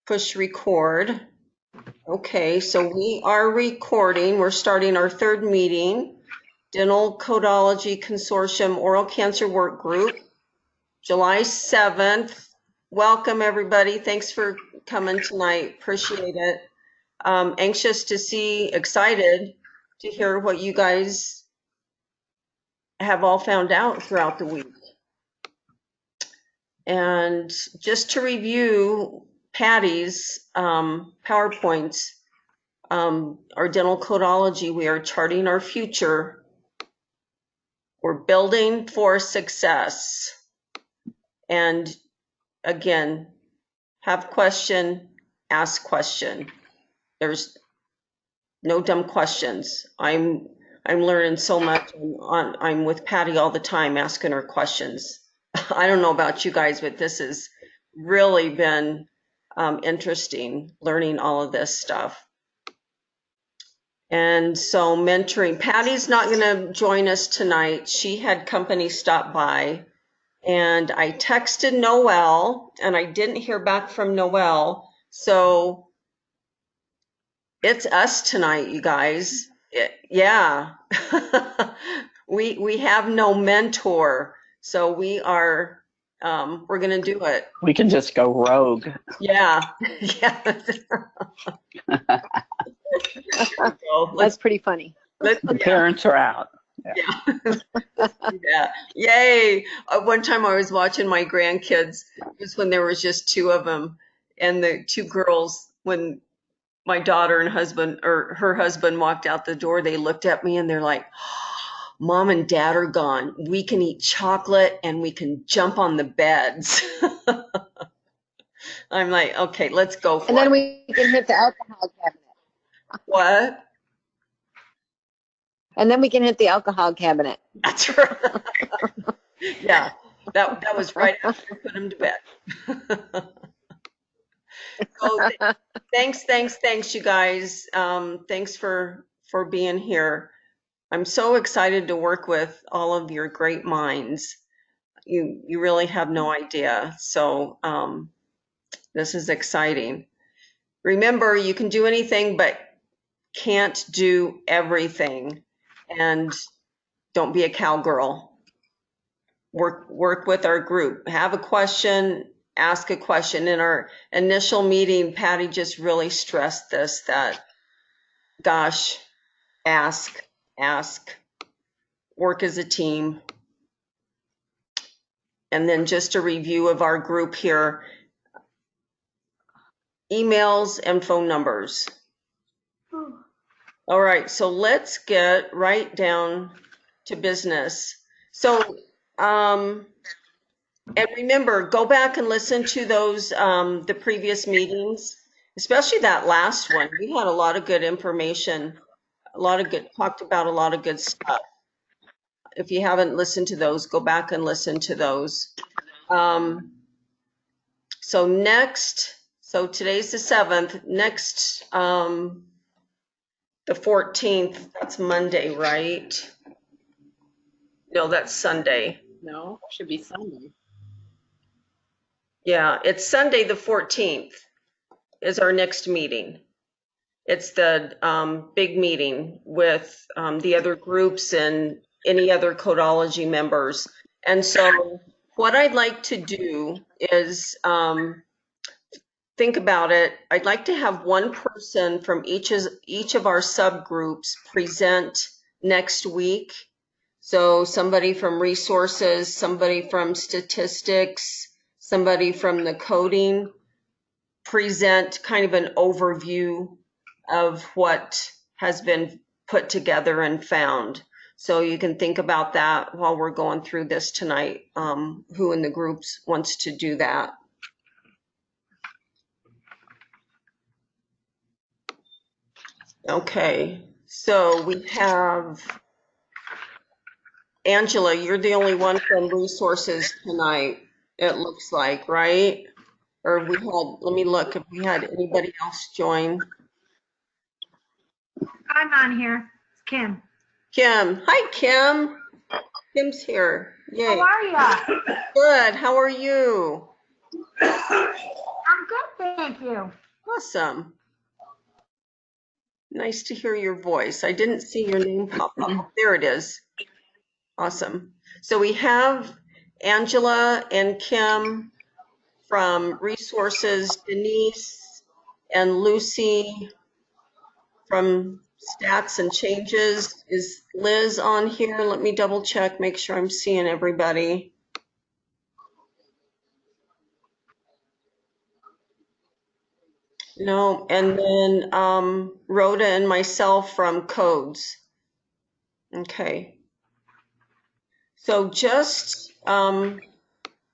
Push record. Okay, so we are recording. We're starting our third meeting. Dental Codology Consortium Oral Cancer Work Group, July 7th. Welcome, everybody. Thanks for coming tonight. Appreciate it. Anxious to see, excited to hear what you guys have all found out throughout the week. And just to review Patty's PowerPoints, our dental codology, we are charting our future. We're building for success. And again, have question, ask question. There's no dumb questions. I'm learning so much. I'm with Patty all the time asking her questions. I don't know about you guys, but this has really been interesting, learning all of this stuff. And so mentoring, Patty's not going to join us tonight. She had company stop by, and I texted Noelle, and I didn't hear back from Noelle. So it's us tonight, you guys. Yeah. we have no mentor. So we are, we're going to do it. We can just go rogue. Yeah. Yeah. That's pretty funny. The parents are out. Yeah. Yeah. Yay. One time I was watching my grandkids. It was when there was just two of them, and the two girls, when my daughter and husband, or her husband, walked out the door, they looked at me and they're like, Mom and Dad are gone. We can eat chocolate and we can jump on the beds. I'm like, okay, let's go for it. And then we can hit the alcohol cabinet. What? And then we can hit the alcohol cabinet. That's right. Yeah, that was right after I put him to bed. So thanks, you guys. Thanks for being here. I'm so excited to work with all of your great minds. You really have no idea. So this is exciting. Remember, you can do anything, but can't do everything. And don't be a cowgirl. Work with our group. Have a question, ask a question. In our initial meeting, Patty just really stressed this, that, gosh, ask, work as a team. And then just a review of our group here, emails and phone numbers. All right, so let's get right down to business. So, and remember, go back and listen to those, the previous meetings, especially that last one. We had a lot of good information, talked about a lot of good stuff. If you haven't listened to those, go back and listen to those. So next, so today's the 7th, next, the 14th, that's Monday, right? No, that's Sunday. No, it should be Sunday. Yeah, it's Sunday the 14th is our next meeting. It's the big meeting with the other groups and any other codology members. And so what I'd like to do is think about it. I'd like to have one person from each of our subgroups present next week. So somebody from resources, somebody from statistics, somebody from the coding, present kind of an overview of what has been put together and found. So you can think about that while we're going through this tonight, who in the groups wants to do that. Okay, so we have Angela, you're the only one from resources tonight, it looks like, right? Or we had, let me look if we had anybody else join. I'm on here. It's Kim. Kim, hi Kim. Kim's here. Yay. How are you? Good. How are you? I'm good, thank you. Awesome. Nice to hear your voice. I didn't see your name pop up. There it is. Awesome. So we have Angela and Kim from Resources, Denise and Lucy from Stats and Changes. Is Liz on here? Let me double check, make sure I'm seeing everybody. No, and then Rhoda and myself from Codes. Okay. So just a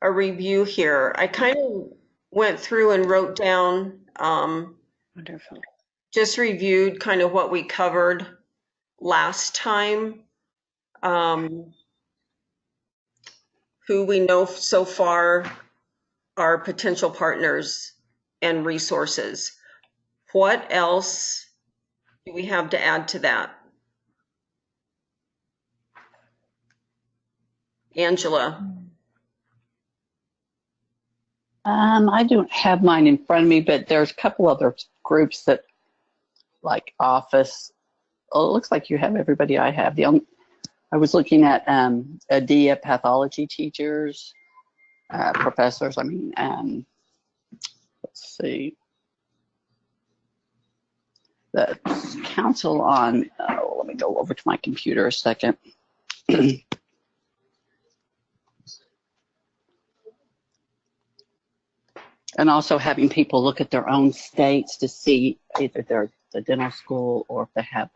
review here. I kind of went through and wrote down, Wonderful. just reviewed kind of what we covered last time, who we know so far are potential partners and resources. What else do we have to add to that? Angela. I don't have mine in front of me, but there's a couple other groups that, like office. Oh, it looks like you have everybody I have. I was looking at ADIA pathology teachers, professors. I mean, let's see. The council on, let me go over to my computer a second. And also having people look at their own states to see either they're the dental school or if they have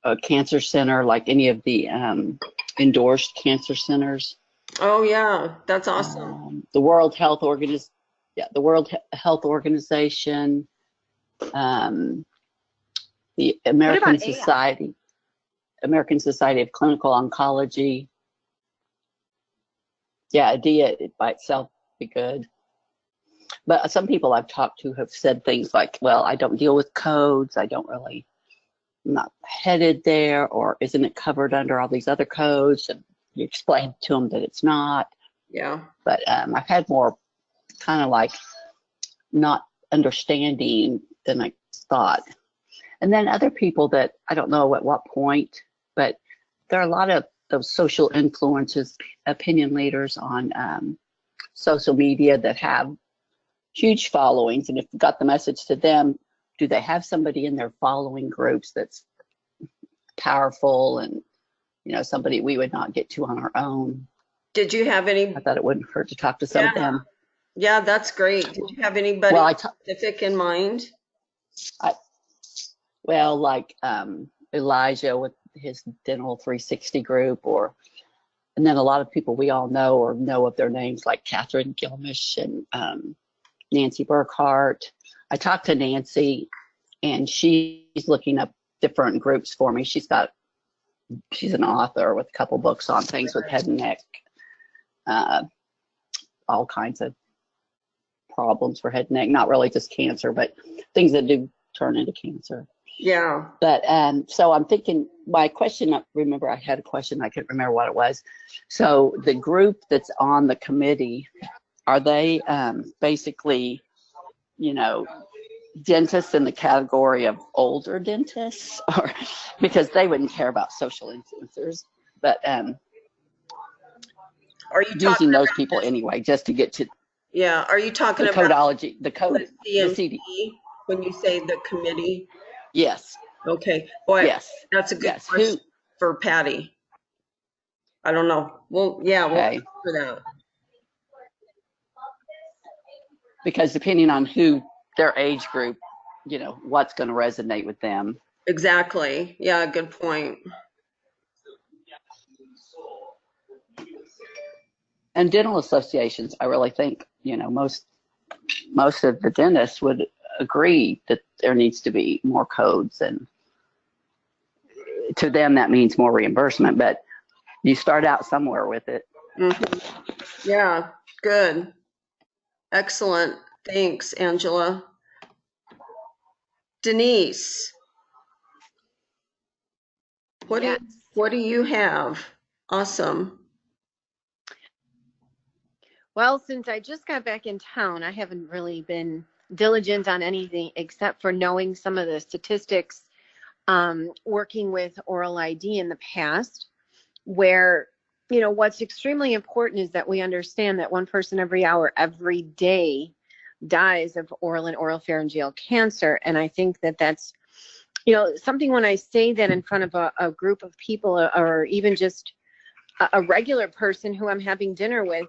a cancer center, like any of the endorsed cancer centers. Oh yeah, that's awesome. The World Health Organization, the American Society of Clinical Oncology. Yeah, ADIA by itself would be good. But some people I've talked to have said things like, well, I don't deal with codes. I'm not headed there, or isn't it covered under all these other codes? And you explain to them that it's not. Yeah. But I've had more kind of like not understanding than I thought. And then other people that I don't know at what point, but there are a lot of those social influences, opinion leaders on social media that have huge followings. And if you got the message to them, do they have somebody in their following groups that's powerful and, somebody we would not get to on our own? Did you have any? I thought it wouldn't hurt to talk to some of them. Yeah, that's great. Did you have anybody specific in mind? Like Elijah with his Dental 360 group, and then a lot of people we all know or know of their names, like Catherine Gilmish and Nancy Burkhart. I talked to Nancy, and she's looking up different groups for me. She's an author with a couple books on things with head and neck, all kinds of problems for head and neck, not really just cancer, but things that do turn into cancer. Yeah. But so I'm thinking, my question, remember I had a question, I can't remember what it was. So the group that's on the committee, are they basically, dentists in the category of older dentists? Or because they wouldn't care about social influencers, but are you using those people anyway, just to get to are you talking the about codology, the code, the CD? When you say the committee? Yes. Okay. Boy, yes. That's a good question for Patty. I don't know. Well, yeah, we'll okay. for that. Because depending on who their age group, what's going to resonate with them. Exactly. Yeah, good point. And dental associations, I really think, most of the dentists would agree that there needs to be more codes, and to them that means more reimbursement, but you start out somewhere with it. Mm-hmm. Yeah, good. Excellent. Thanks, Angela. Denise, what do you have? Awesome. Well, since I just got back in town, I haven't really been diligent on anything except for knowing some of the statistics, working with oral ID in the past, where, what's extremely important is that we understand that one person every hour, every day dies of oral and oropharyngeal cancer. And I think that that's, something when I say that in front of a group of people, or even just a regular person who I'm having dinner with,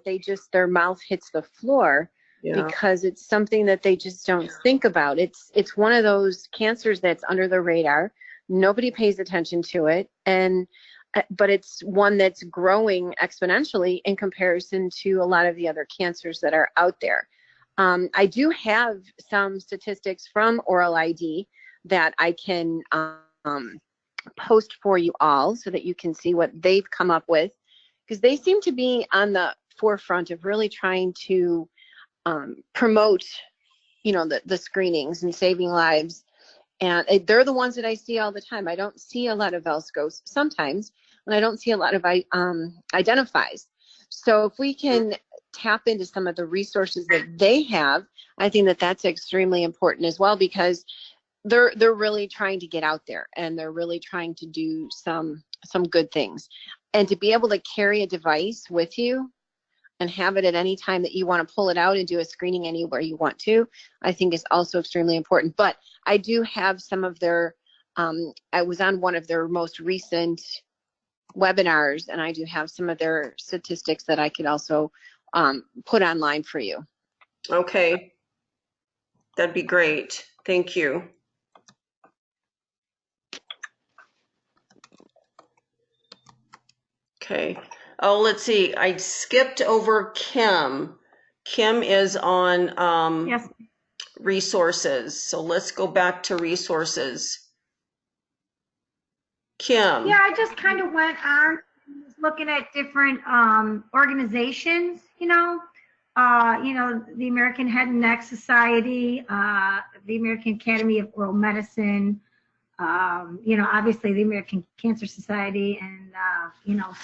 their mouth hits the floor. Yeah. Because it's something that they just don't think about. It's one of those cancers that's under the radar. Nobody pays attention to it. But it's one that's growing exponentially in comparison to a lot of the other cancers that are out there. I do have some statistics from Oral ID that I can post for you all so that you can see what they've come up with, because they seem to be on the forefront of really trying to promote, the screenings and saving lives. And they're the ones that I see all the time. I don't see a lot of Velscos sometimes, and I don't see a lot of identifies. So if we can tap into some of the resources that they have, I think that that's extremely important as well, because they're really trying to get out there, and they're really trying to do some good things. And to be able to carry a device with you and have it at any time that you want to pull it out and do a screening anywhere you want to, I think is also extremely important. But I do have some of their, I was on one of their most recent webinars, and I do have some of their statistics that I could also put online for you. Okay. That'd be great. Thank you. Okay. Oh, let's see. I skipped over Kim. Kim is on Yes. resources. So let's go back to resources. Kim. Yeah, I just kind of went on looking at different organizations, the American Head and Neck Society, the American Academy of Oral Medicine, obviously the American Cancer Society, and,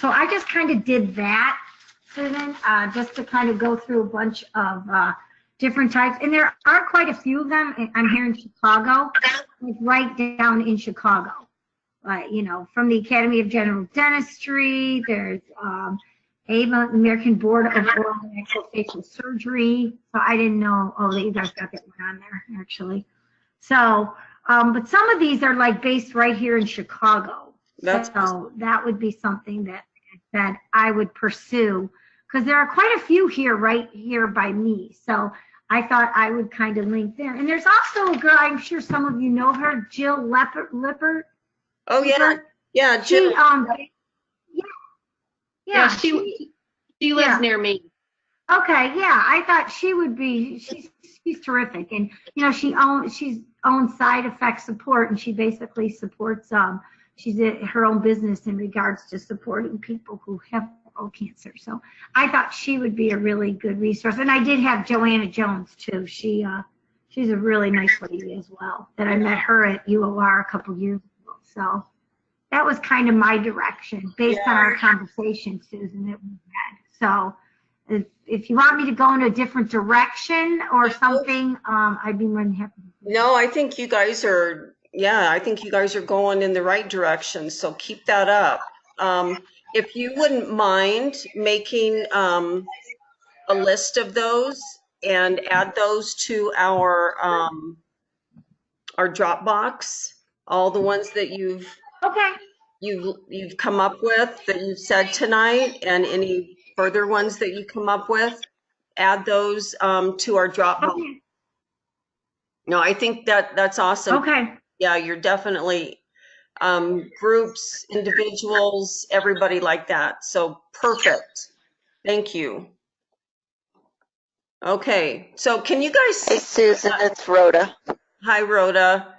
so I just kind of did that, Susan, just to kind of go through a bunch of different types. And there are quite a few of them. I'm here in Chicago, like right down in Chicago. From the Academy of General Dentistry, there's American Board of Oral and Maxillofacial Surgery. So I didn't know, that you guys got that one on there, actually. So, but some of these are like based right here in Chicago. So that would be something that I would pursue, because there are quite a few here, right here by me. So I thought I would kind of link there. And there's also a girl, I'm sure some of you know her, Jill Lippert. Oh, yeah. Yeah, Jill. She lives near me. Okay, yeah, I thought she would be. She's terrific, and she's own side effect support, and she basically supports. She's her own business in regards to supporting people who have oral cancer. So I thought she would be a really good resource, and I did have Joanna Jones too. She's a really nice lady as well. That I met her at UOR a couple years ago. So that was kind of my direction based on our conversation, Susan, that we had. So if you want me to go in a different direction or something, I'd be more than happy. No, I think you guys are, going in the right direction. So keep that up. If you wouldn't mind making a list of those and add those to our Dropbox, all the ones that you've come up with that you've said tonight, and any further ones that you come up with, add those to our Dropbox. Okay. No, I think that's awesome. Okay. Yeah, you're definitely groups, individuals, everybody like that. So perfect. Thank you. Okay, so can you guys see? Hey, Susan, it's Rhoda. Hi, Rhoda.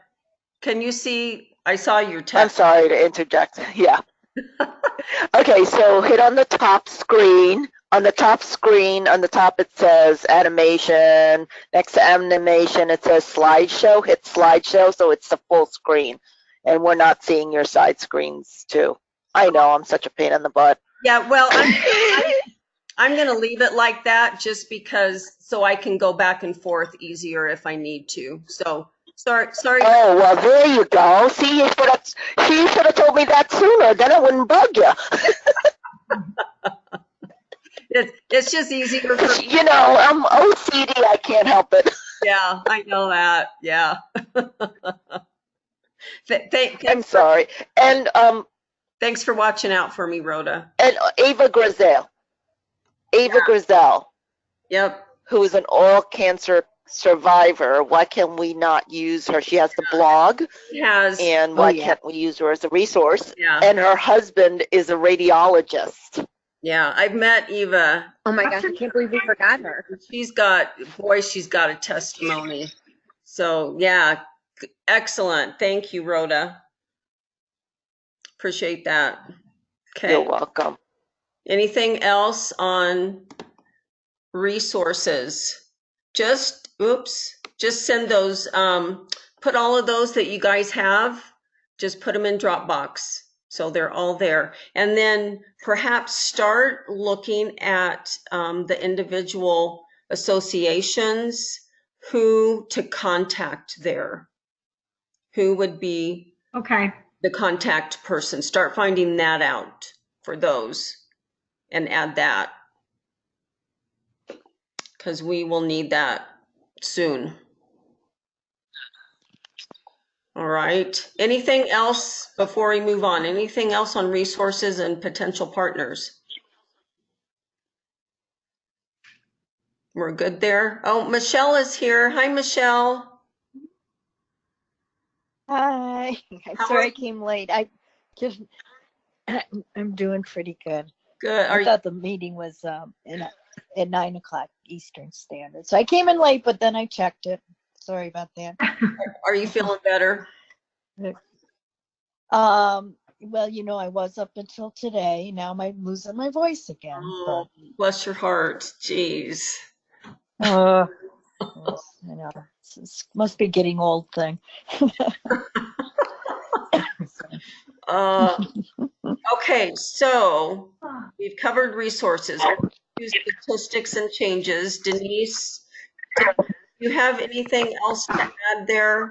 Can you see? I saw your I'm text. sorry to interject. Yeah. Okay, so hit on the top screen. On the top screen, on the top it says animation. Next to animation, it says slideshow. Hit slideshow, so it's the full screen. And we're not seeing your side screens, too. I know, I'm such a pain in the butt. Yeah, well, I'm going to leave it like that just because so I can go back and forth easier if I need to. So sorry. Oh, well, there you go. See, she should have told me that sooner. Then I wouldn't bug you. It's just easier for You know, I'm OCD. I can't help it. Yeah, I know that. Yeah. I'm sorry. And Thanks for watching out for me, Rhoda. and Ava Grizel. Grizel, Yep. who is an oral cancer survivor. Why can we not use her? She has the blog. Has. And why can't we use her as a resource? Yeah. And her husband is a radiologist. Yeah, I've met Eva. Oh my gosh, I can't believe we forgot her. She's got a testimony. So yeah, excellent. Thank you, Rhoda. Appreciate that. Okay. You're welcome. Anything else on resources? Just send those, put all of those that you guys have, just put them in Dropbox. So they're all there. And then perhaps start looking at the individual associations who to contact there. Who would be the contact person? Start finding that out for those and add that. Because we will need that soon. All right. Anything else before we move on? Anything else on resources and potential partners? We're good there. Oh, Michelle is here. Hi, Michelle. Hi. I'm How sorry are I came late. I'm doing pretty good. Good. I thought the meeting was at 9 o'clock Eastern Standard. So I came in late, but then I checked it. Sorry about that. Are you feeling better? Well, you know, I was up until today. Now I'm losing my voice again. Oh, bless your heart. Jeez. You know, it must be getting old thing. Okay, so we've covered resources, statistics and changes. Denise, do you have anything else to add there?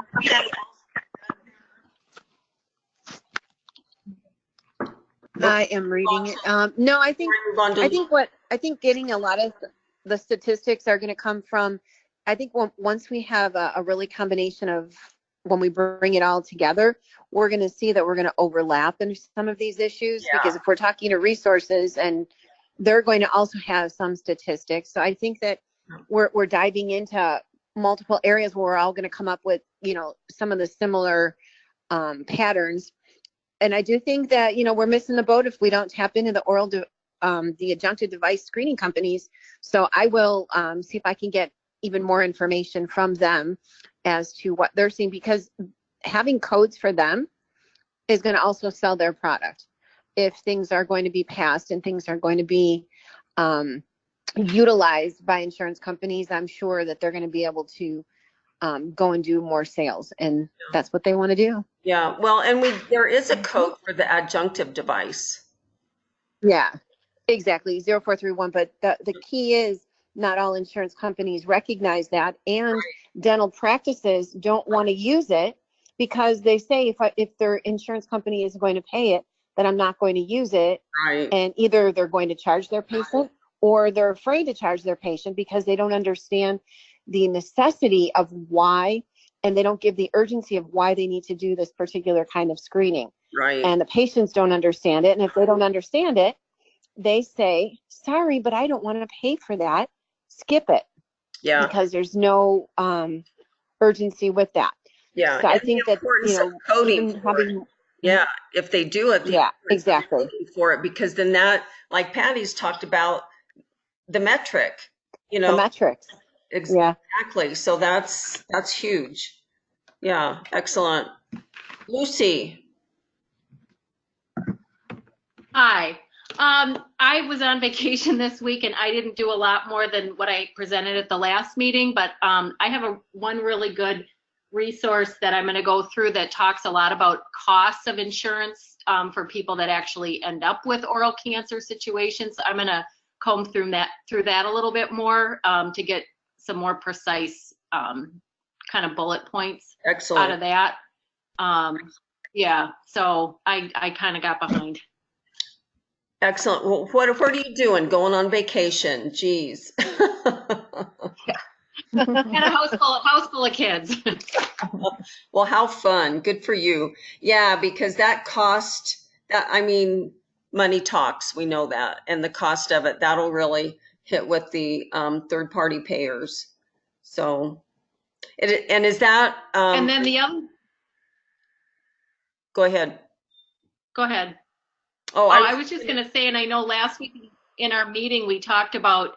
I am reading it. No, I think getting a lot of the statistics are going to come from, I think once we have a really combination of when we bring it all together, we're going to see that we're going to overlap in some of these issues because if we're talking to resources and they're going to also have some statistics. So I think that we're diving into multiple areas where we're all going to come up with, you know, some of the similar patterns. And I do think that, you know, we're missing the boat if we don't tap into the the adjunctive device screening companies. So I will see if I can get even more information from them as to what they're seeing, because having codes for them is going to also sell their product. If things are going to be passed and things are going to be utilized by insurance companies, I'm sure that they're going to be able to go and do more sales, and that's what they want to do. Yeah, well, and there is a code for the adjunctive device. Yeah, exactly, 0431. But the key is not all insurance companies recognize that, and dental practices don't want to use it because they say if their insurance company is going to pay it, then I'm not going to use it. Right. And either they're going to charge their patient or they're afraid to charge their patient because they don't understand the necessity of why, and they don't give the urgency of why they need to do this particular kind of screening. Right. And the patients don't understand it. And if they don't understand it, they say, sorry, but I don't want to pay for that. Skip it. Yeah. Because there's no urgency with that. Yeah. So I think that, you know, coding having, yeah, if they do it, yeah, exactly, for it, because then that, like Patty's talked about, the metric, you know, the metrics. Exactly. So that's huge. Yeah, excellent. Lucy. Hi. I was on vacation this week and I didn't do a lot more than what I presented at the last meeting, but I have one really good resource that I'm going to go through that talks a lot about costs of insurance for people that actually end up with oral cancer situations. I'm going to comb through that a little bit more to get some more precise kind of bullet points Excellent. out of that. Yeah, so I kind of got behind. Excellent. Well, what are you doing? Going on vacation? Geez. And a house full of kids. Well, how fun. Good for you. Yeah, because that cost, I mean, money talks. We know that. And the cost of it, that'll really hit with the third-party payers. So, and is that? And then the other. Go ahead. Go ahead. Oh, I was just going to say, and I know last week in our meeting, we talked about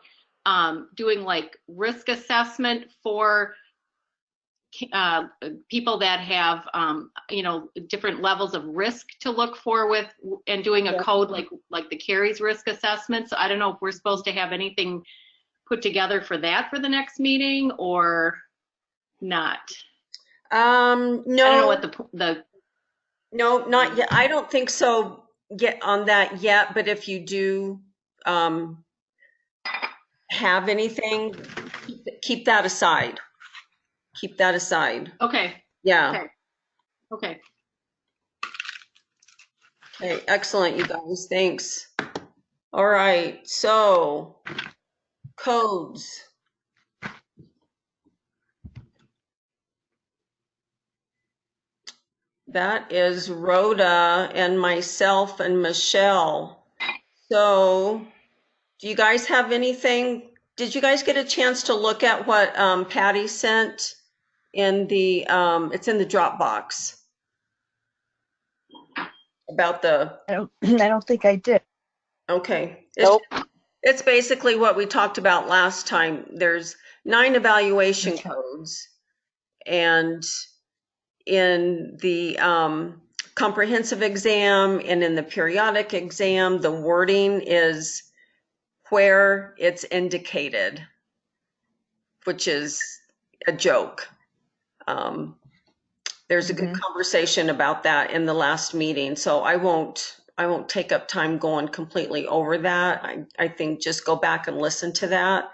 doing like risk assessment for people that have, different levels of risk to look for with, and doing a code like the CARES risk assessment. So I don't know if we're supposed to have anything put together for that for the next meeting or not. No. I don't know what the No, not yet. I don't think so yet on that yet, but if you do have anything, keep that aside. Keep that aside. Okay. Yeah. Okay. Okay, excellent, you guys. Thanks. All right, so codes. That is Rhoda and myself and Michelle. So do you guys have anything? Did you guys get a chance to look at what Patty sent in the, it's in the Dropbox about the. I don't think I did. Okay. Nope. It's basically what we talked about last time. There's 9 evaluation codes, and in the comprehensive exam and in the periodic exam, the wording is where it's indicated, which is a joke. There's a good conversation about that in the last meeting, so I won't take up time going completely over that. I think just go back and listen to that.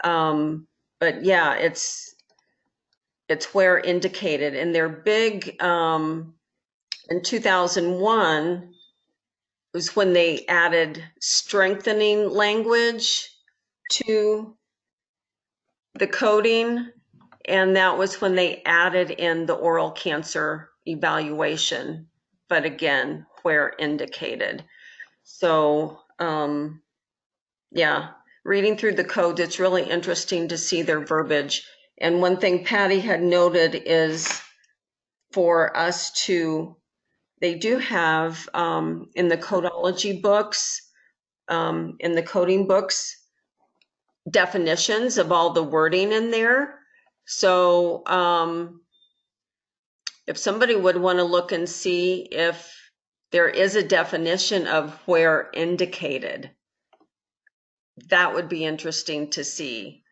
But yeah, it's where indicated, and they're big. In 2001 was when they added strengthening language to the coding, and that was when they added in the oral cancer evaluation, but again, where indicated. So yeah, reading through the codes, it's really interesting to see their verbiage. And one thing Patty had noted is for us to, they do have in the codology books, in the coding books, definitions of all the wording in there. So if somebody would want to look and see if there is a definition of where indicated, that would be interesting to see.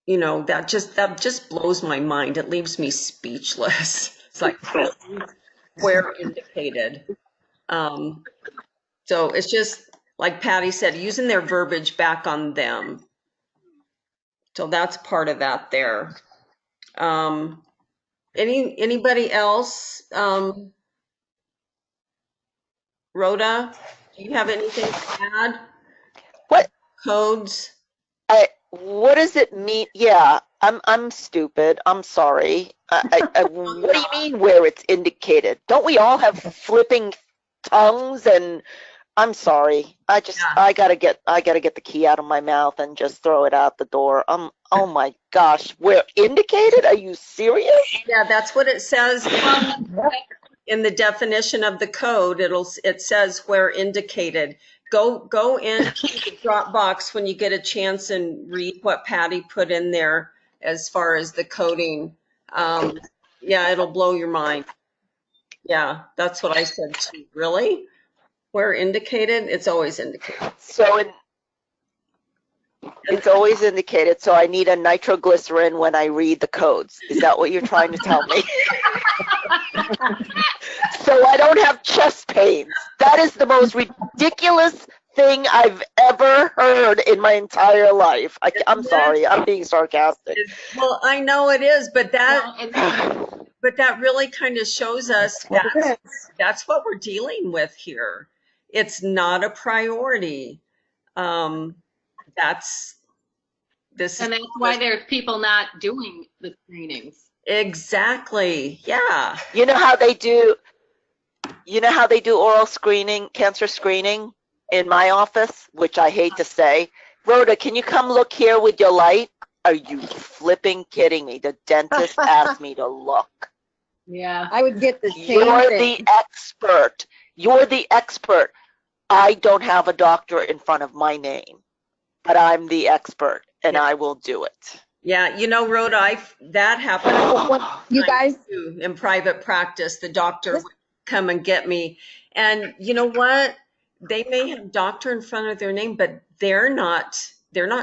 You know, that just blows my mind. It leaves me speechless. It's like where indicated. So it's just like Patty said, using their verbiage back on them. So that's part of that there. Anybody else? Rhoda, do you have anything to add? What? Codes? What does it mean? Yeah, I'm stupid. I'm sorry. What do you mean where it's indicated? Don't we all have flipping tongues? And I'm sorry. I gotta get the key out of my mouth and just throw it out the door. Oh my gosh, where indicated? Are you serious? Yeah, that's what it says in the definition of the code. It says where indicated. Go into the Dropbox when you get a chance and read what Patty put in there as far as the coding. Yeah, it'll blow your mind. Yeah, that's what I said too. Really? Where indicated? It's always indicated. So it's always indicated. So I need a nitroglycerin when I read the codes. Is that what you're trying to tell me? So I don't have chest pains. That is the most ridiculous thing I've ever heard in my entire life. I'm sorry, I'm being sarcastic. Well, I know it is, but Well, it's- that really kind of shows us What it that is. that's what we're dealing with here. It's not a priority. This is And that's why there's people not doing the screenings. exactly, yeah. You know how they do oral screening, cancer screening in my office, which I hate to say. Rhoda, can you come look here with your light? Are you flipping kidding me? The dentist asked me to look. Yeah. I would get the same You're thing. the expert. You're the expert. I don't have a doctor in front of my name, but I'm the expert and I will do it. Yeah, you know, Rhoda, that happened You guys, too in private practice. The doctor would come and get me. And you know what? They may have doctor in front of their name, but they're not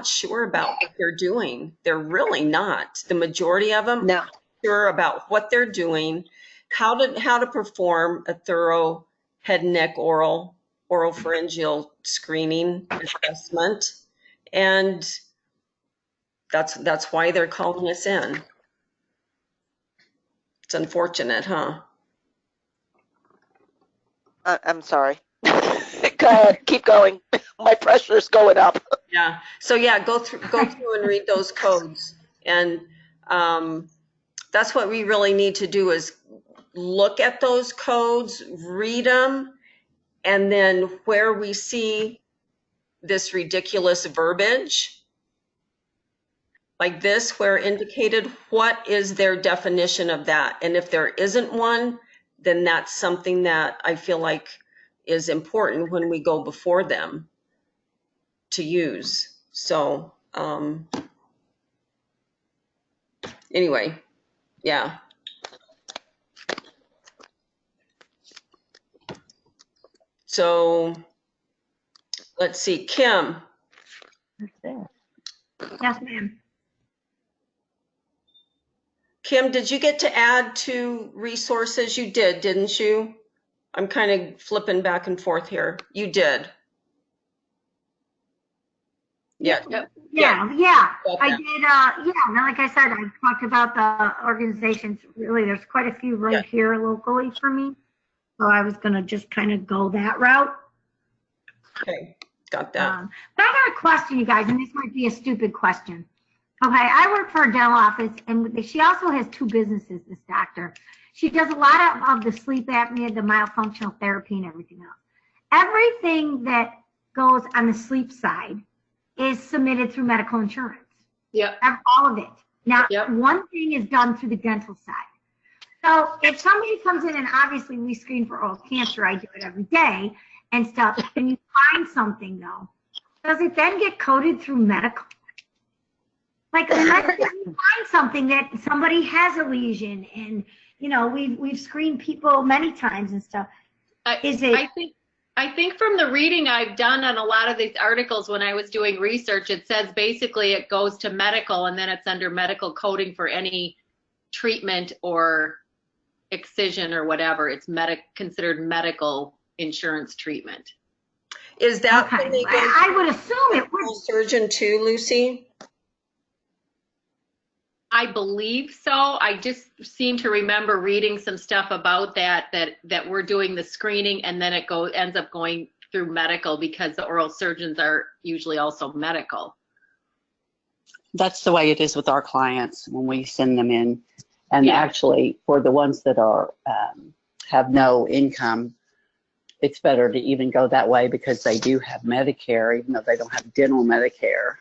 sure about what they're doing. They're really not. The majority of them no. sure about what they're doing, how to perform a thorough head and neck oropharyngeal screening assessment. And that's why they're calling us in. It's unfortunate, huh? I'm sorry. Go ahead, keep going. My pressure's going up. Yeah. So yeah, go through and read those codes. And that's what we really need to do is look at those codes, read them, and then where we see this ridiculous verbiage like this, where indicated, what is their definition of that? And if there isn't one, then that's something that I feel like is important when we go before them to use. So anyway, yeah. So let's see, Kim. Yes, ma'am. Kim, did you get to add to resources? You did, didn't you? I'm kind of flipping back and forth here. You did. Yeah. Yep. Yeah. Okay. I did, now, like I said, I talked about the organizations. Really, there's quite a few right here locally for me. So I was going to just kind of go that route. Okay, got that. But I got a question, you guys, and this might be a stupid question. Okay, I work for a dental office, and she also has two businesses, this doctor. She does a lot of the sleep apnea, the myofunctional therapy, and everything else. Everything that goes on the sleep side is submitted through medical insurance. Yep. All of it. Now, Yep. one thing is done through the dental side. So if somebody comes in, and obviously we screen for oral cancer, I do it every day and stuff, and you find something though, does it then get coded through medical? Like, unless you find something that somebody has a lesion, and you know, we've screened people many times and stuff. I think from the reading I've done on a lot of these articles when I was doing research, it says basically it goes to medical, and then it's under medical coding for any treatment or excision or whatever. It's considered medical insurance treatment. Is that Okay. I would assume it would. surgeon too, Lucy? I believe so. I just seem to remember reading some stuff about that we're doing the screening, and then it ends up going through medical because the oral surgeons are usually also medical. That's the way it is with our clients when we send them in. And actually, for the ones that are have no income, it's better to even go that way because they do have Medicare, even though they don't have dental Medicare.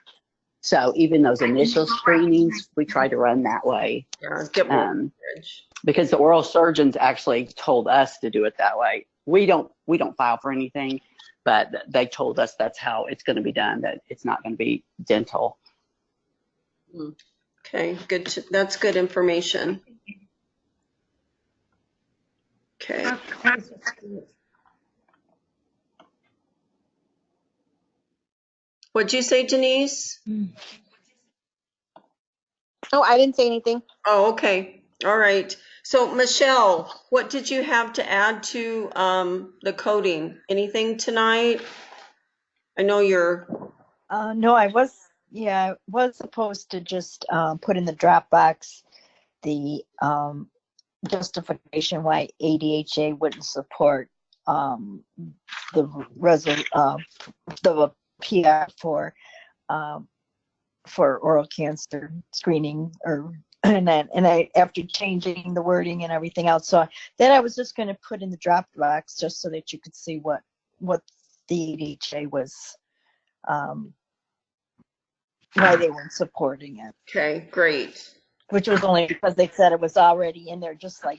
So even those initial screenings, we try to run that way. Yeah, get more coverage. Because the oral surgeons actually told us to do it that way. We don't file for anything, but they told us that's how it's going to be done, that it's not going to be dental. Okay, good. That's good information. Okay. What'd you say, Denise? Oh, I didn't say anything. Oh, okay. All right. So Michelle, what did you have to add to the coding? Anything tonight? I know you're, No, I was supposed to just put in the Dropbox the justification why ADHA wouldn't support the the PR for oral cancer screening, or and I after changing the wording and everything else, so then I was just going to put in the Dropbox just so that you could see what the ADHA was, why they weren't supporting it, okay, great. which was only because they said it was already in there, just like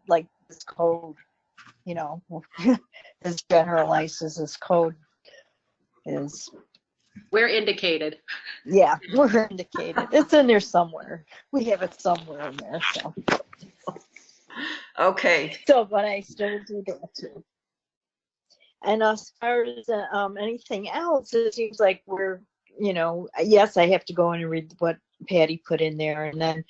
like this code, this generalizes this code is. We're indicated. Yeah, we're indicated. It's in there somewhere. We have it somewhere in there. Okay, But I still do that too. And as far as anything else, it seems like we're, yes, I have to go in and read what Patty put in there, and then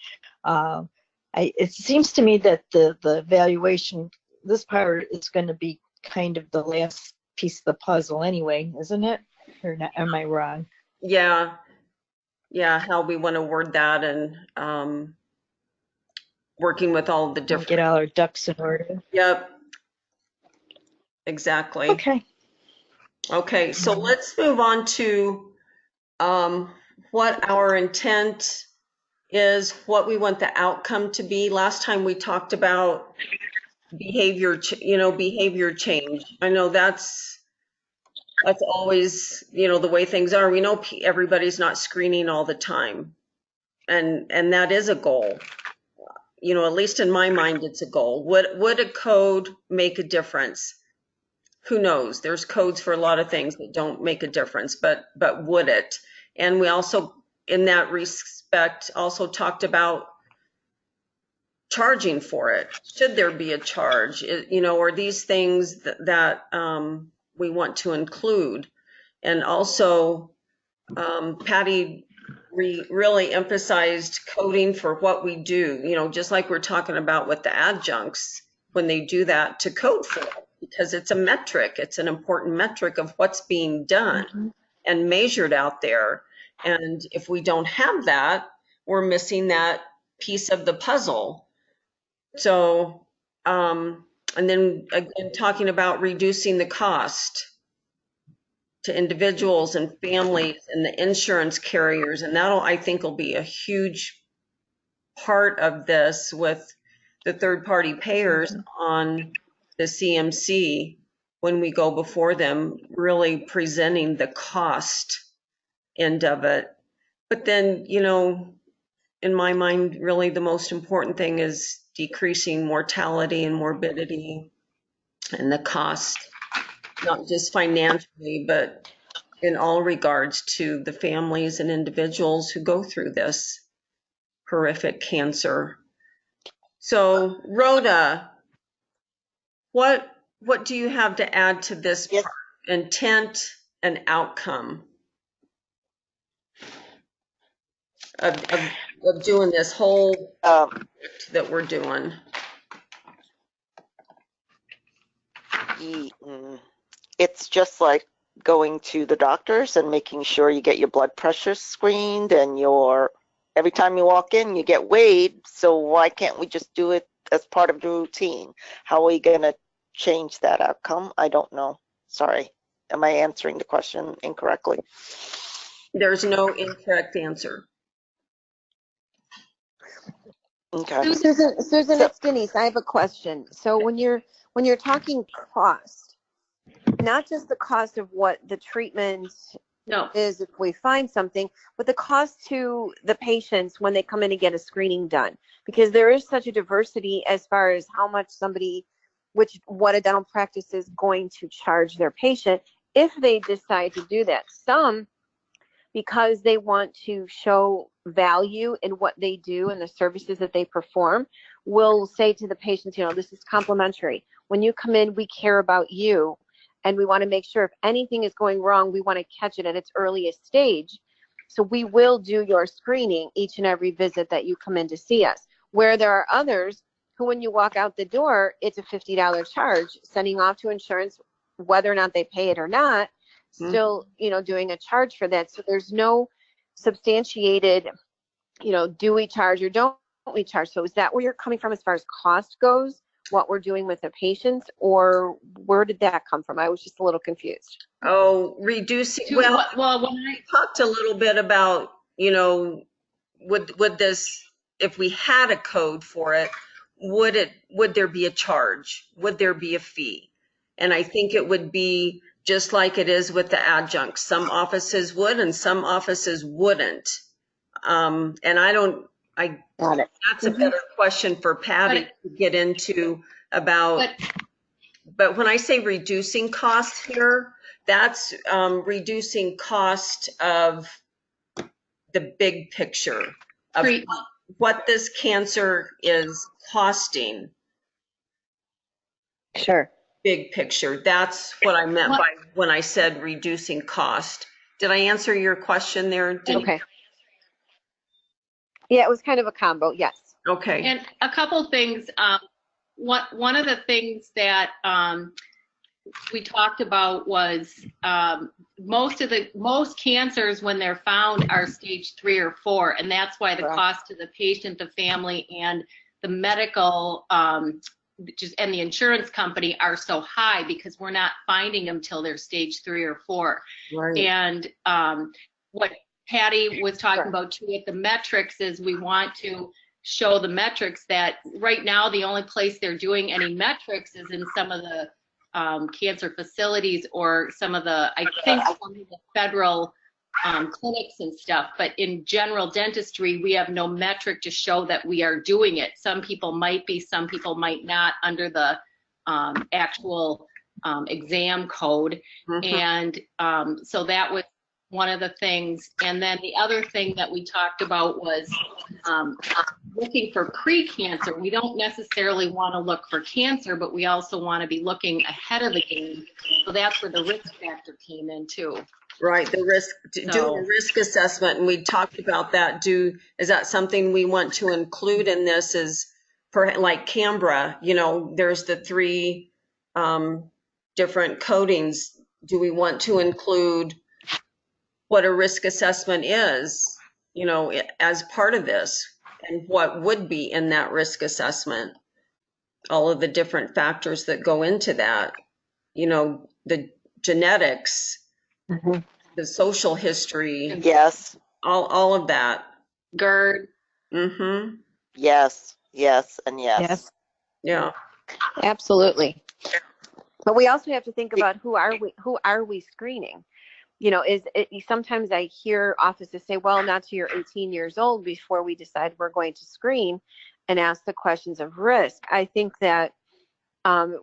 it seems to me that the evaluation, this part is going to be kind of the last piece of the puzzle anyway, isn't it? Or not, am I wrong? yeah, how we want to word that, and working with all the different. Get all our ducks in order. Yep, exactly. Okay, so let's move on to what our intent is, what we want the outcome to be. Last time we talked about behavior change. I know that's always, the way things are. We know everybody's not screening all the time. And that is a goal. At least in my mind, it's a goal. Would a code make a difference? Who knows? There's codes for a lot of things that don't make a difference, but would it? And we also, in that respect, also talked about charging for it. Should there be a charge? Or these things that we want to include. And also, Patty really emphasized coding for what we do, just like we're talking about with the adjuncts, when they do that, to code for it, because it's a metric. It's an important metric of what's being done and measured out there. And if we don't have that, we're missing that piece of the puzzle. So, and then again, talking about reducing the cost to individuals and families and the insurance carriers. And I think, will be a huge part of this with the third-party payers on the CMC when we go before them, really presenting the cost end of it. But then, in my mind, really the most important thing is decreasing mortality and morbidity and the cost, not just financially, but in all regards to the families and individuals who go through this horrific cancer. So, Rhoda, what do you have to add to this part? Intent and outcome of doing this whole that we're doing? It's just like going to the doctors and making sure you get your blood pressure screened, and every time you walk in, you get weighed. So why can't we just do it as part of the routine? How are we going to change that outcome? I don't know. Sorry. Am I answering the question incorrectly? There's no incorrect answer. Okay. Susan, it's Denise. I have a question. So when you're talking cost, not just the cost of what the treatment is if we find something, but the cost to the patients when they come in and get a screening done, because there is such a diversity as far as how much what a dental practice is going to charge their patient if they decide to do that. Some, because they want to show value in what they do and the services that they perform, will say to the patients, this is complimentary. When you come in, we care about you, and we want to make sure if anything is going wrong, we want to catch it at its earliest stage. So we will do your screening each and every visit that you come in to see us. Where there are others who, when you walk out the door, it's a $50 charge, sending off to insurance, whether or not they pay it or not, still, doing a charge for that. So there's no substantiated, do we charge or don't we charge? So is that where you're coming from as far as cost goes, what we're doing with the patients, or where did that come from? I was just a little confused. Oh, reducing, To- well, when I talked a little bit about, would this, if we had a code for it, would there be a charge? Would there be a fee? And I think it would be just like it is with the adjuncts. Some offices would and some offices wouldn't. And Got it. that's a better question for Patty to get into about, but when I say reducing costs here, that's reducing cost of the big picture of what this cancer is costing. Sure. Big picture. That's what I meant by when I said reducing cost. Did I answer your question there? Okay. Yeah, it was kind of a combo. Yes. Okay. And a couple things. One of the things that we talked about was most cancers, when they're found, are stage 3 or 4, and that's why the cost to the patient, the family, and the medical and the insurance company are so high, because we're not finding them till they're stage 3 or 4. Right. And what Patty was talking about too with the metrics is we want to show the metrics that right now the only place they're doing any metrics is in some of the cancer facilities or some of the, I think, some of the federal clinics and stuff. But in general dentistry, we have no metric to show that we are doing it. Some people might be, some people might not under the actual exam code. And so that was one of the things. And then the other thing that we talked about was looking for pre-cancer. We don't necessarily want to look for cancer, but we also want to be looking ahead of the game. So that's where the risk factor came in too. Right, the risk, do a risk assessment, and we talked about that. Is that something we want to include in this? Is for like Canberra, there's the 3 different coatings. Do we want to include what a risk assessment is, as part of this, and what would be in that risk assessment? All of the different factors that go into that, the genetics, the social history. Yes. All of that. GERD. Yes, and yes. Yeah. Absolutely. But we also have to think about who are we screening? Sometimes I hear offices say, well, not till you're 18 years old before we decide we're going to screen and ask the questions of risk. I think that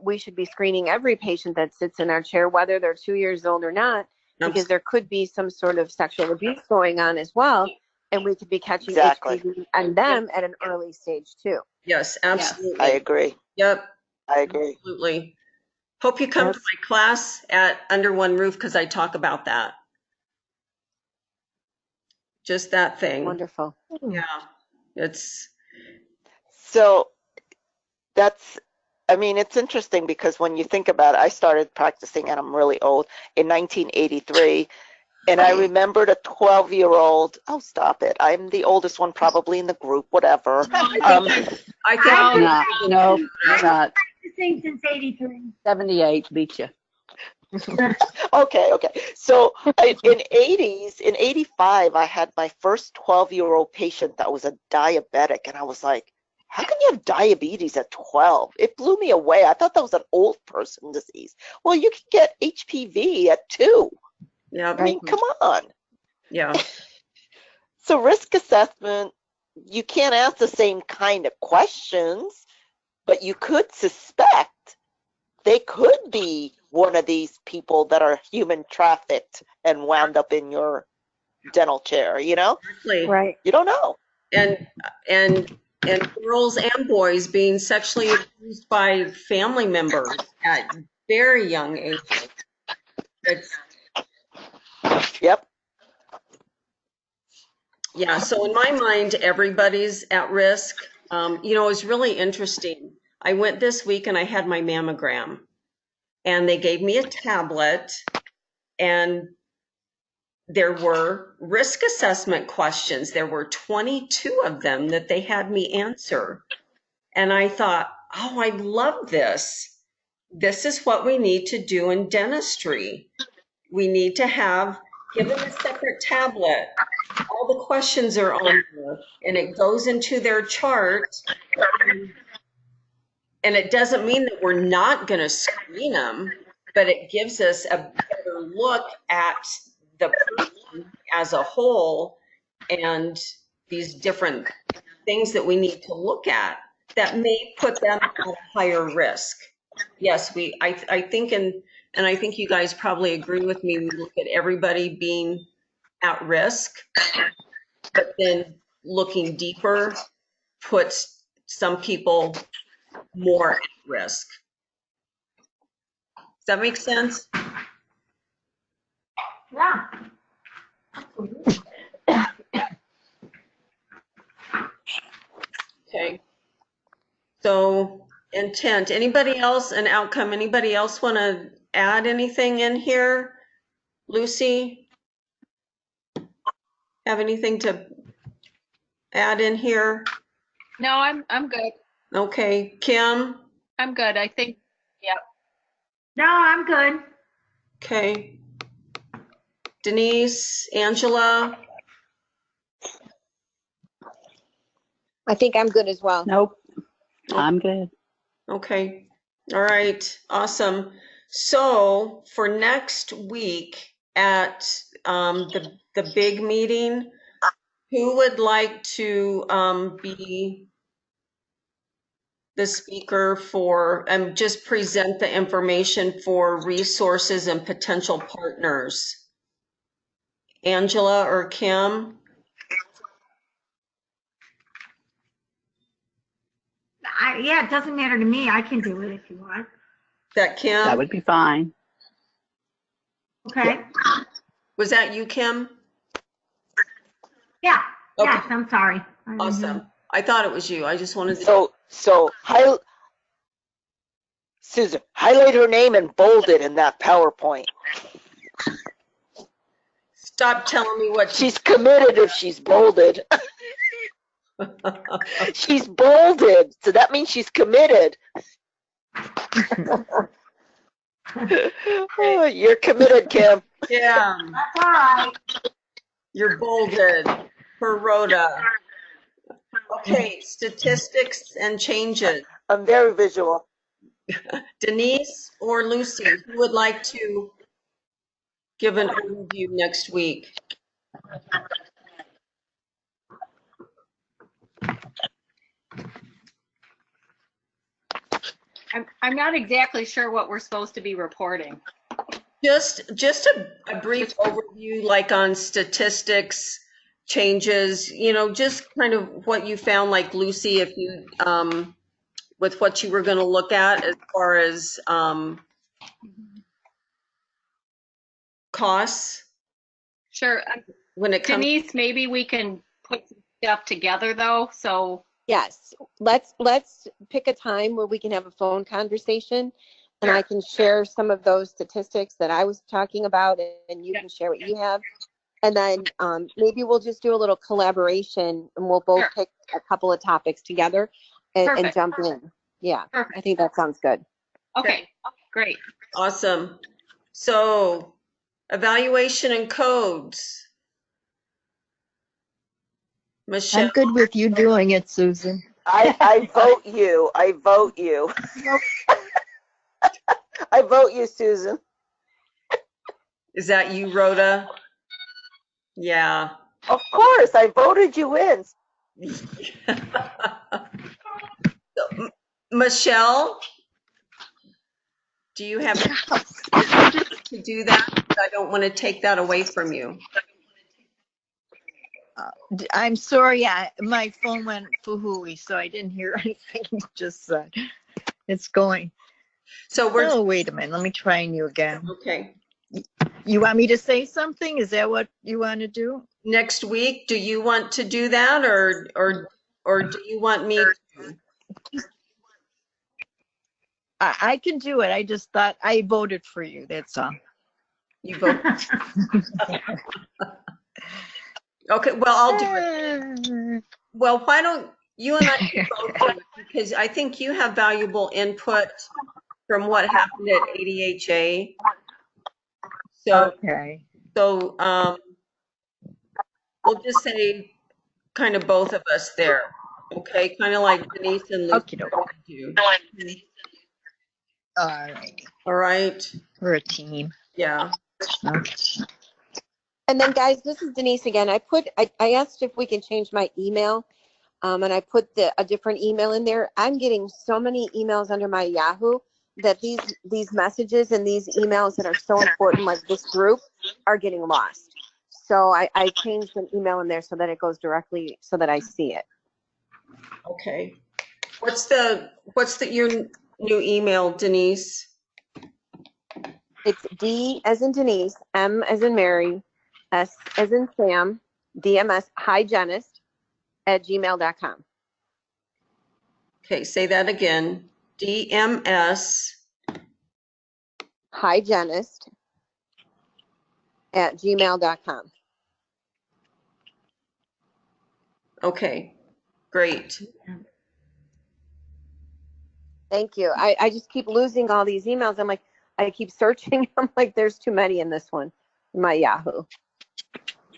we should be screening every patient that sits in our chair, whether they're 2 years old or not, because there could be some sort of sexual abuse going on as well, and we could be catching HPV on them at an early stage too. Yes, absolutely. I agree. Yep. I agree. Absolutely. Hope you come to my class at Under One Roof, because I talk about that. Just that thing. Wonderful. Yeah. It's. So it's interesting, because when you think about it, I started practicing, and I'm really old, in 1983. And I remembered a 12-year-old. Oh, stop it. I'm the oldest one probably in the group, whatever. No, you're not. Since 83. 78 beat you. Okay. So in 85, I had my first 12-year-old patient that was a diabetic. And I was like, how can you have diabetes at 12? It blew me away. I thought that was an old person disease. Well, you can get HPV at 2. Yeah. I mean, come on. Yeah. So risk assessment, you can't ask the same kind of questions, but you could suspect they could be one of these people that are human trafficked and wound up in your dental chair, Exactly. Right. You don't know. And girls and boys being sexually abused by family members at very young ages. Yep. Yeah, so in my mind, everybody's at risk. You know, it was really interesting. I went this week and I had my mammogram, and they gave me a tablet, and there were risk assessment questions. There were 22 of them that they had me answer. And I thought, oh, I love this. This is what we need to do in dentistry. We need to have, given a separate tablet, all the questions are on there, and it goes into their chart. And it doesn't mean that we're not going to screen them, but it gives us a better look at the person as a whole and these different things that we need to look at that may put them at a higher risk. Yes, I think, and I think you guys probably agree with me, we look at everybody being at risk, but then looking deeper puts some people more at risk. Does that make sense? Yeah. Okay. So intent, anybody else, an outcome, anybody else want to add anything in here? Lucy? Have anything to add in here? No, I'm good. Okay, Kim? I'm good. I think, yeah. No, I'm good. Okay. Denise, Angela? I think I'm good as well. Nope, I'm good. Okay. All right. Awesome. So for next week at the big meeting, who would like to be the speaker for and just present the information for resources and potential partners? Angela or Kim? Yeah, it doesn't matter to me. I can do it if you want. That Kim? That would be fine. Okay. Was that you, Kim? Yeah. Okay. Yes, I'm sorry. Awesome. I thought it was you. I just wanted to. Susan, highlight her name and bold it in that PowerPoint. Stop telling me what She's committed if she's bolded. She's bolded, so that means she's committed. Oh, you're committed, Kim. Yeah, That's all right. you're bolded for Rhoda. Okay, statistics and changes. I'm very visual. Denise or Lucy, who would like to give an overview next week? I'm not exactly sure what we're supposed to be reporting. Just a brief overview, like on statistics, changes, you know, just kind of what you found, like Lucy, if you, with what you were going to look at as far as costs. Sure. When it comes, Denise, maybe we can put some stuff together though. So Yes, let's pick a time where we can have a phone conversation, and I can share some of those statistics that I was talking about, and you can share what you have. And then maybe we'll just do a little collaboration, and we'll both Sure. pick a couple of topics together and Perfect. jump in. Yeah, Perfect. I think that sounds good. Okay, great. awesome. So evaluation and codes. Michelle. I'm good with you doing it, Susan. I vote you. I vote you. I vote you, Susan. Is that you, Rhoda? Yeah. Of course, I voted you in. Michelle, do you have to do that? I don't want to take that away from you. I'm sorry, my phone went foohooey, so I didn't hear anything you just said. It's going. So we're Oh, wait a minute. Let me try you again. okay. You want me to say something? Is that what you want to do? Next week, do you want to do that, or or do you want me to? I can do it. I just thought I voted for you. That's all. You vote. Okay, well, I'll do it. Well, why don't you and I both do it, because I think you have valuable input from what happened at ADHA. So, Okay. so we'll just say kind of both of us there. Okay, kind of like Denise and Lucy Okey-doke. do. All right. All right. We're a team. Yeah. Okay. And then guys, this is Denise again. I asked if we can change my email. And I put a different email in there. I'm getting so many emails under my Yahoo that these messages and these emails that are so important, like this group, are getting lost. So I changed an email in there so that it goes directly so that I see it. Okay. What's your new email, Denise? It's D as in Denise, M as in Mary, S as in Sam, DMS hygienist @gmail.com. Okay, say that again. DMS hygienist @gmail.com. Okay, great. Thank you. I just keep losing all these emails. I'm like, I keep searching. I'm like, there's too many in this one, in my Yahoo.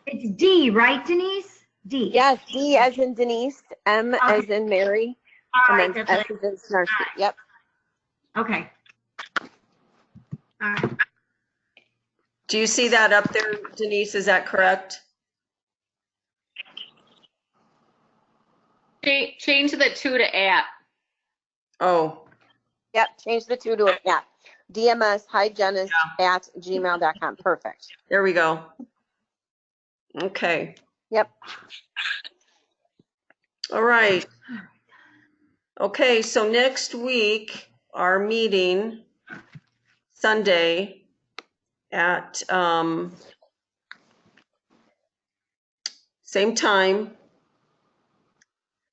It's D, right, Denise? D. Yes, D as in Denise, M as in Mary, All and right, then S that's as in Snarky. Yep. okay. All right. Do you see that up there, Denise? Is that correct? Change the 2 to @ Oh, Yep. Change the 2 to a @ DMS hygienist @gmail.com. Perfect. there we go. Okay. Yep. All right. Okay, so next week, our meeting, Sunday at same time,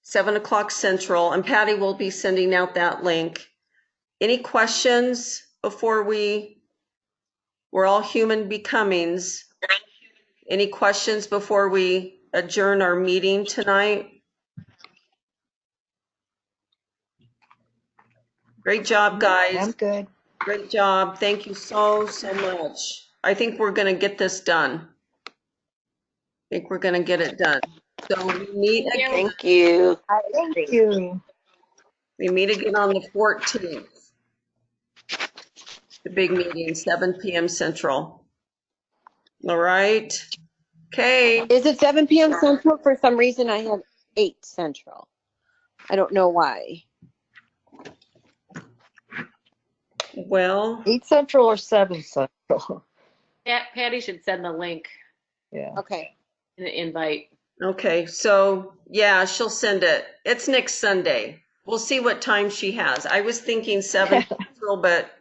7 o'clock Central, and Patty will be sending out that link. Any questions before we're all human becomings? Any questions before we adjourn our meeting tonight? Great job, guys. I'm good. Great job. Thank you so much. I think we're going to get this done. I think we're going to get it done. So we meet again. Thank you. Thank you. We meet again on the 14th. The big meeting, 7 p.m. Central. All right. Okay. Is it 7 p.m. Central? For some reason, I have 8 Central. I don't know why. Well, 8 Central or 7 Central? Patty should send the link Yeah. Okay. in the invite. okay. So yeah, she'll send it. It's next Sunday. We'll see what time she has. I was thinking 7 Central, but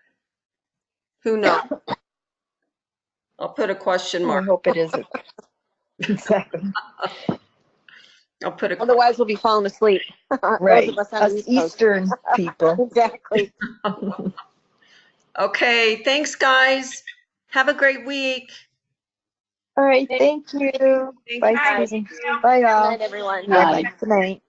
who knows? I'll put a question I mark. hope it isn't 7. I'll put a Otherwise, we'll be falling asleep. Right. Those of us on the Us East Coast. Eastern people. Exactly. Okay. Thanks, guys. Have a great week. All right. Thank you. Thank Bye, you. Susan. Bye, Good all. night, everyone. Night. Good night.